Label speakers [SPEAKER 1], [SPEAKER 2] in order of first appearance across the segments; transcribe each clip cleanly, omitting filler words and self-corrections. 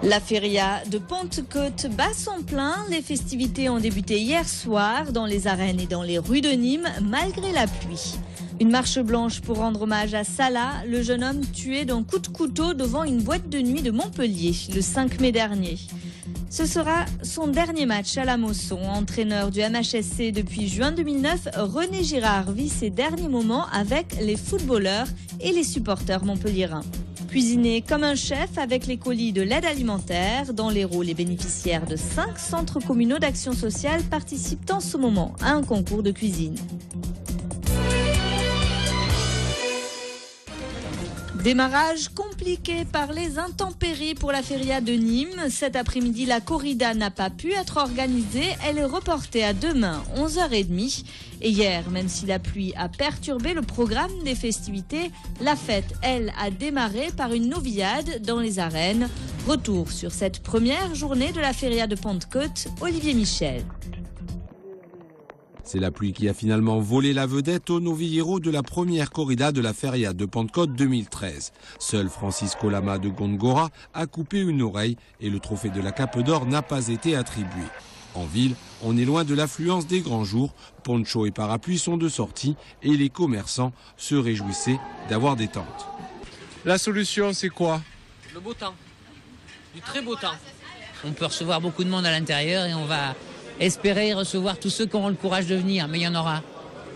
[SPEAKER 1] La feria de Pentecôte bat son plein. Les festivités ont débuté hier soir dans les arènes et dans les rues de Nîmes, malgré la pluie. Une marche blanche pour rendre hommage à Salah, le jeune homme tué d'un coup de couteau devant une boîte de nuit de Montpellier le 5 mai dernier. Ce sera son dernier match à la Mosson. Entraîneur du MHSC depuis juin 2009, René Girard vit ses derniers moments avec les footballeurs et les supporters montpelliérains. Cuisiner comme un chef avec les colis de l'aide alimentaire. Dans l'Hérault, les bénéficiaires de 5 centres communaux d'action sociale participent en ce moment à un concours de cuisine. Démarrage compliqué par les intempéries pour la feria de Nîmes. Cet après-midi, la corrida n'a pas pu être organisée. Elle est reportée à demain, 11h30. Et hier, même si la pluie a perturbé le programme des festivités, la fête, elle, a démarré par une novillade dans les arènes. Retour sur cette première journée de la feria de Pentecôte, Olivier Michel.
[SPEAKER 2] C'est la pluie qui a finalement volé la vedette aux novilleros de la première corrida de la feria de Pentecôte 2013. Seul Francisco Lama de Góngora a coupé une oreille et le trophée de la Cape d'Or n'a pas été attribué. En ville, on est loin de l'affluence des grands jours. Poncho et parapluies sont de sortie et les commerçants se réjouissaient d'avoir des tentes.
[SPEAKER 3] La solution, c'est quoi?
[SPEAKER 4] Le beau temps, du très beau temps. On peut recevoir beaucoup de monde à l'intérieur et on va espérer recevoir tous ceux qui auront le courage de venir, mais il y en aura,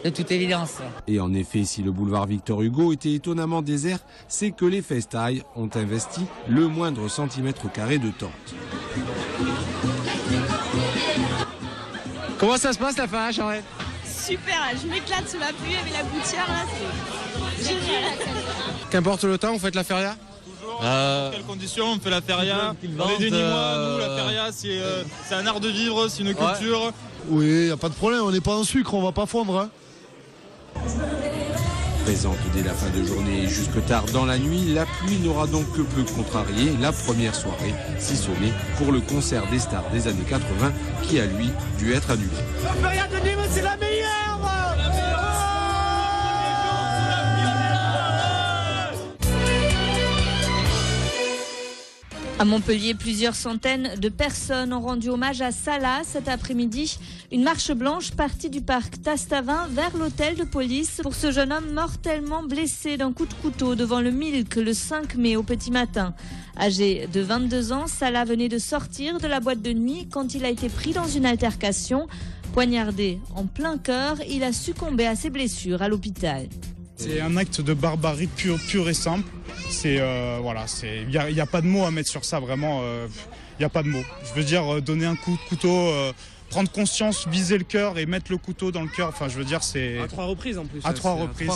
[SPEAKER 4] de toute évidence.
[SPEAKER 2] Et en effet, si le boulevard Victor Hugo était étonnamment désert, c'est que les festailles ont investi le moindre centimètre carré de tente.
[SPEAKER 3] Comment ça se passe la feria, Charette?
[SPEAKER 5] Super, je m'éclate sous la pluie avec la gouttière, là, c'est génial.
[SPEAKER 3] Qu'importe le temps, vous faites la feria?
[SPEAKER 6] Dans quelles conditions on fait la feria? On est des Nîmois, nous, la feria c'est un art de vivre, c'est une culture.
[SPEAKER 7] Oui, il n'y a pas de problème, on n'est pas en sucre, on va pas fondre. Hein.
[SPEAKER 2] Présente dès la fin de journée et jusque tard dans la nuit, la pluie n'aura donc que peu contrarié la première soirée, si ce n'est pour le concert des stars des années 80 qui a lui dû être annulé.
[SPEAKER 8] La feria de Nîmes, c'est la meilleure!
[SPEAKER 1] À Montpellier, plusieurs centaines de personnes ont rendu hommage à Salah cet après-midi. Une marche blanche partie du parc Tastavin vers l'hôtel de police pour ce jeune homme mortellement blessé d'un coup de couteau devant le Milk le 5 mai au petit matin. Âgé de 22 ans, Salah venait de sortir de la boîte de nuit quand il a été pris dans une altercation. Poignardé en plein cœur, il a succombé à ses blessures à l'hôpital.
[SPEAKER 9] C'est un acte de barbarie pur et simple. Il n'y a pas de mots à mettre sur ça, vraiment. Il n'y a pas de mots. Je veux dire, donner un coup de couteau, prendre conscience, viser le cœur et mettre le couteau dans le cœur. Enfin, je veux dire, c'est...
[SPEAKER 3] À 3 reprises en plus.
[SPEAKER 9] À 3 reprises,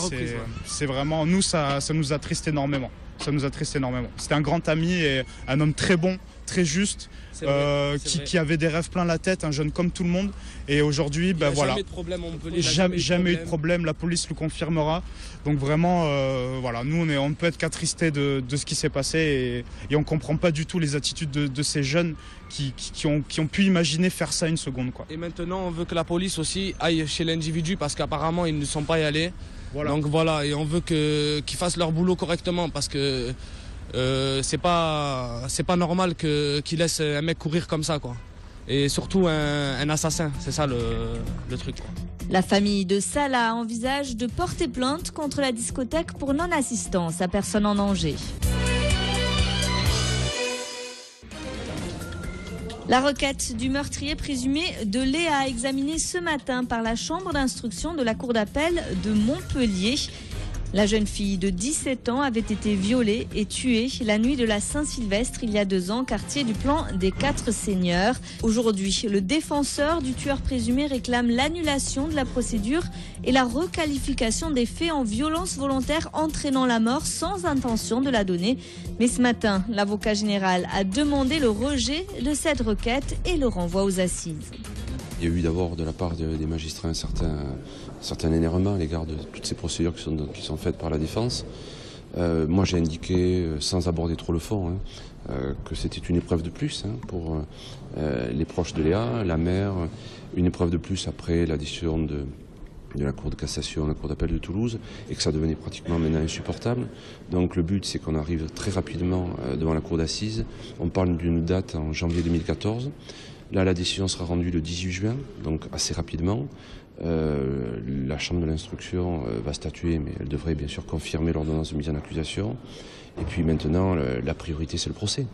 [SPEAKER 9] c'est vraiment... Nous, ça nous attriste énormément. Ça nous attriste énormément. C'était un grand ami et un homme très bon, très juste, qui avait des rêves plein la tête, un jeune comme tout le monde. Et aujourd'hui, voilà.
[SPEAKER 3] Jamais de problème,
[SPEAKER 9] jamais eu de problème, la police le confirmera. Donc vraiment, nous on ne peut être qu'attristés de ce qui s'est passé et on ne comprend pas du tout les attitudes de ces jeunes qui ont pu imaginer faire ça une seconde, quoi.
[SPEAKER 3] Et maintenant, on veut que la police aussi aille chez l'individu parce qu'apparemment, ils ne sont pas y allés. Voilà. Donc voilà, et on veut qu'ils fassent leur boulot correctement parce que c'est pas normal qu'ils laissent un mec courir comme ça, quoi. Et surtout un assassin, c'est ça le truc, quoi.
[SPEAKER 1] La famille de Salah envisage de porter plainte contre la discothèque pour non-assistance à personne en danger. La requête du meurtrier présumé de Léa, examinée ce matin par la chambre d'instruction de la cour d'appel de Montpellier. La jeune fille de 17 ans avait été violée et tuée la nuit de la Saint-Sylvestre il y a 2 ans, quartier du plan des 4 Seigneurs. Aujourd'hui, le défenseur du tueur présumé réclame l'annulation de la procédure et la requalification des faits en violence volontaire entraînant la mort sans intention de la donner. Mais ce matin, l'avocat général a demandé le rejet de cette requête et le renvoi aux assises.
[SPEAKER 10] Il y a eu d'abord de la part des magistrats un certain énervement à l'égard de toutes ces procédures qui sont faites par la défense. Moi j'ai indiqué, sans aborder trop le fond, que c'était une épreuve de plus pour les proches de Léa, la mère, une épreuve de plus après la décision la Cour de cassation, la Cour d'appel de Toulouse, et que ça devenait pratiquement maintenant insupportable. Donc le but, c'est qu'on arrive très rapidement devant la Cour d'assises. On parle d'une date en janvier 2014. Là, la décision sera rendue le 18 juin, donc assez rapidement. La Chambre de l'instruction va statuer, mais elle devrait bien sûr confirmer l'ordonnance de mise en accusation. Et puis maintenant, la priorité, c'est le procès.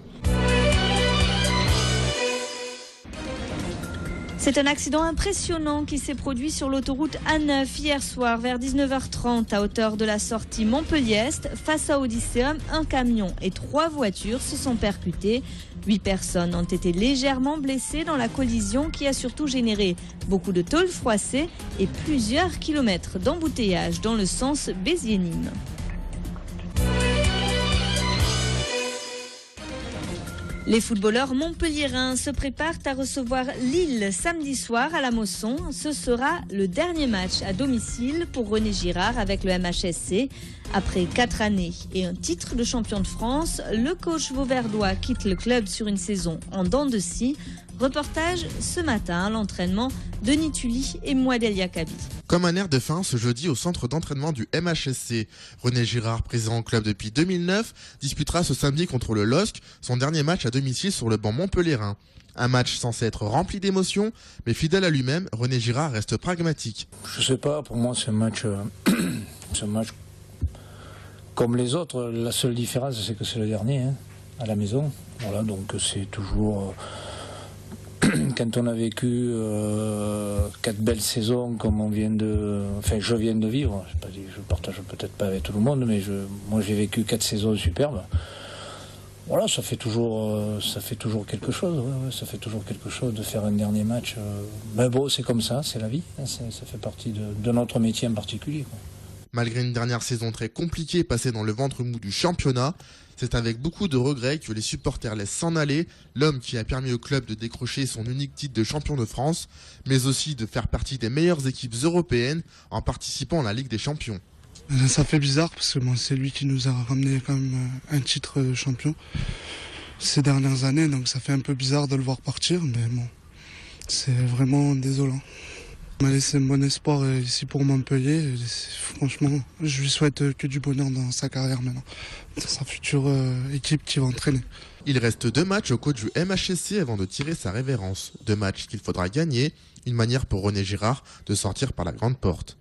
[SPEAKER 1] C'est un accident impressionnant qui s'est produit sur l'autoroute A9 hier soir vers 19h30 à hauteur de la sortie Montpellier-Est. Face à Odysseum, un camion et 3 voitures se sont percutées. 8 personnes ont été légèrement blessées dans la collision qui a surtout généré beaucoup de tôles froissées et plusieurs kilomètres d'embouteillage dans le sens Béziers-Nîmes. Les footballeurs montpelliérains se préparent à recevoir Lille samedi soir à la Mosson. Ce sera le dernier match à domicile pour René Girard avec le MHSC. Après 4 années et un titre de champion de France, le coach vauverdois quitte le club sur une saison en dents de scie. Reportage ce matin à l'entraînement, Denis Tully et Mouadel Yakabi.
[SPEAKER 11] Comme un air de fin ce jeudi au centre d'entraînement du MHSC. René Girard, présent au club depuis 2009, disputera ce samedi contre le LOSC son dernier match à domicile sur le banc montpelliérain. Un match censé être rempli d'émotions, mais fidèle à lui-même, René Girard reste pragmatique.
[SPEAKER 12] Je sais pas, pour moi c'est un match comme les autres. La seule différence c'est que c'est le dernier à la maison. Voilà, donc c'est toujours... Quand on a vécu 4 belles saisons comme je viens de vivre, je partage peut-être pas avec tout le monde, mais moi j'ai vécu 4 saisons superbes. Voilà, ça fait toujours quelque chose. Ouais, ça fait toujours quelque chose de faire un dernier match. Mais bon, c'est comme ça, c'est la vie. Ça fait partie de notre métier en particulier, quoi.
[SPEAKER 11] Malgré une dernière saison très compliquée passée dans le ventre mou du championnat, c'est avec beaucoup de regrets que les supporters laissent s'en aller l'homme qui a permis au club de décrocher son unique titre de champion de France, mais aussi de faire partie des meilleures équipes européennes en participant à la Ligue des Champions.
[SPEAKER 13] Ça fait bizarre parce que c'est lui qui nous a ramené quand même un titre de champion ces dernières années, donc ça fait un peu bizarre de le voir partir, mais bon, c'est vraiment désolant. Il m'a laissé un bon espoir ici pour Montpellier. Et franchement, je lui souhaite que du bonheur dans sa carrière maintenant. C'est sa future équipe qui va entraîner.
[SPEAKER 11] Il reste 2 matchs au coach du MHSC avant de tirer sa révérence. 2 matchs qu'il faudra gagner, une manière pour René Girard de sortir par la grande porte.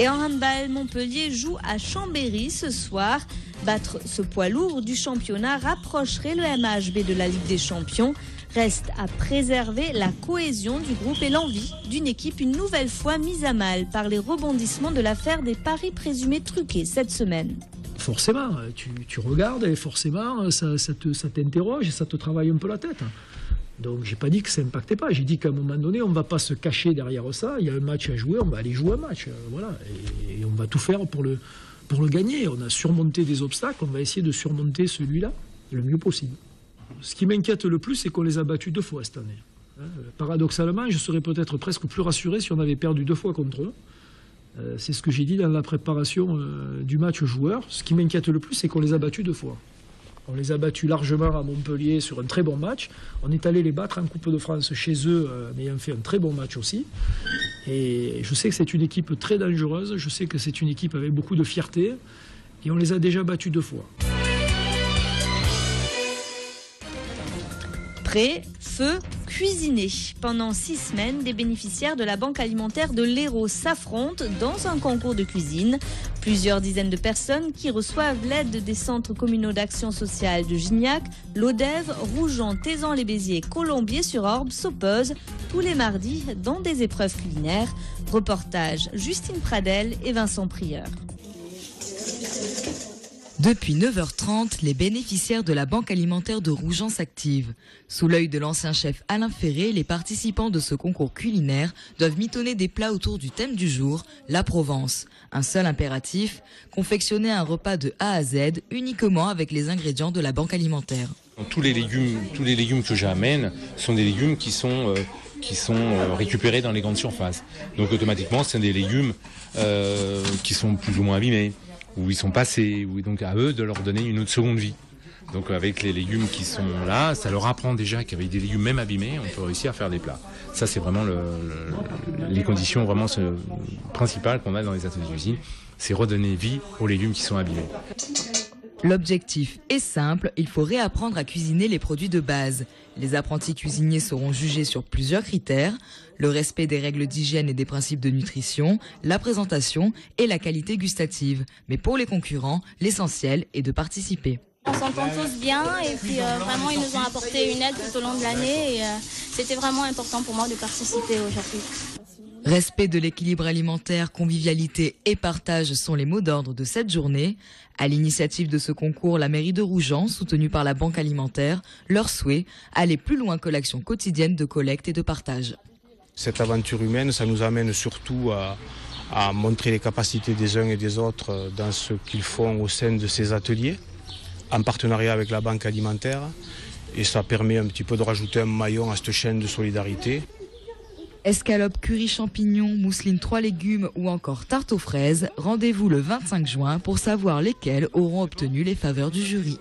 [SPEAKER 1] Et en handball, Montpellier joue à Chambéry ce soir. Battre ce poids lourd du championnat rapprocherait le MHB de la Ligue des Champions. Reste à préserver la cohésion du groupe et l'envie d'une équipe une nouvelle fois mise à mal par les rebondissements de l'affaire des paris présumés truqués cette semaine.
[SPEAKER 14] Forcément, tu regardes et forcément ça t'interroge et ça te travaille un peu la tête. Donc j'ai pas dit que ça n'impactait pas, j'ai dit qu'à un moment donné on ne va pas se cacher derrière ça, il y a un match à jouer, on va aller jouer un match, voilà, et on va tout faire pour le gagner. On a surmonté des obstacles, on va essayer de surmonter celui-là le mieux possible. Ce qui m'inquiète le plus, c'est qu'on les a battus 2 fois cette année. Paradoxalement, je serais peut-être presque plus rassuré si on avait perdu 2 fois contre eux. C'est ce que j'ai dit dans la préparation du match joueur. Ce qui m'inquiète le plus, c'est qu'on les a battus 2 fois. On les a battus largement à Montpellier sur un très bon match. On est allé les battre en Coupe de France chez eux, en ayant fait un très bon match aussi. Et je sais que c'est une équipe très dangereuse, je sais que c'est une équipe avec beaucoup de fierté. Et on les a déjà battus 2 fois.
[SPEAKER 1] Prêt, feu, cuisiner. Pendant 6 semaines, des bénéficiaires de la Banque alimentaire de l'Hérault s'affrontent dans un concours de cuisine. Plusieurs dizaines de personnes qui reçoivent l'aide des centres communaux d'action sociale de Gignac, Lodève, Rougeant, Tézan-les-Béziers, Colombier-sur-Orbe s'opposent tous les mardis dans des épreuves culinaires. Reportage Justine Pradel et Vincent Prieur.
[SPEAKER 15] Depuis 9h30, les bénéficiaires de la Banque alimentaire de Rougeant s'activent. Sous l'œil de l'ancien chef Alain Ferré, les participants de ce concours culinaire doivent mitonner des plats autour du thème du jour, la Provence. Un seul impératif, confectionner un repas de A à Z uniquement avec les ingrédients de la Banque alimentaire.
[SPEAKER 16] Tous les légumes que j'amène sont des légumes qui sont récupérés dans les grandes surfaces. Donc automatiquement, c'est des légumes qui sont plus ou moins abîmés, où ils sont passés, ou donc à eux de leur donner une autre seconde vie. Donc avec les légumes qui sont là, ça leur apprend déjà qu'avec des légumes même abîmés, on peut réussir à faire des plats. Ça c'est vraiment les conditions vraiment principales qu'on a dans les ateliers de cuisine, c'est redonner vie aux légumes qui sont abîmés.
[SPEAKER 15] L'objectif est simple, il faut réapprendre à cuisiner les produits de base. Les apprentis cuisiniers seront jugés sur plusieurs critères, le respect des règles d'hygiène et des principes de nutrition, la présentation et la qualité gustative. Mais pour les concurrents, l'essentiel est de participer.
[SPEAKER 17] On s'entend tous bien et puis vraiment ils nous ont apporté une aide tout au long de l'année et c'était vraiment important pour moi de participer aujourd'hui.
[SPEAKER 15] Respect de l'équilibre alimentaire, convivialité et partage sont les mots d'ordre de cette journée. À l'initiative de ce concours, la mairie de Rougen, soutenue par la Banque alimentaire, leur souhait, aller plus loin que l'action quotidienne de collecte et de partage.
[SPEAKER 18] Cette aventure humaine, ça nous amène surtout à montrer les capacités des uns et des autres dans ce qu'ils font au sein de ces ateliers, en partenariat avec la Banque alimentaire. Et ça permet un petit peu de rajouter un maillon à cette chaîne de solidarité.
[SPEAKER 15] Escalope, curry champignons, mousseline 3 légumes ou encore tarte aux fraises, rendez-vous le 25 juin pour savoir lesquels auront obtenu les faveurs du jury.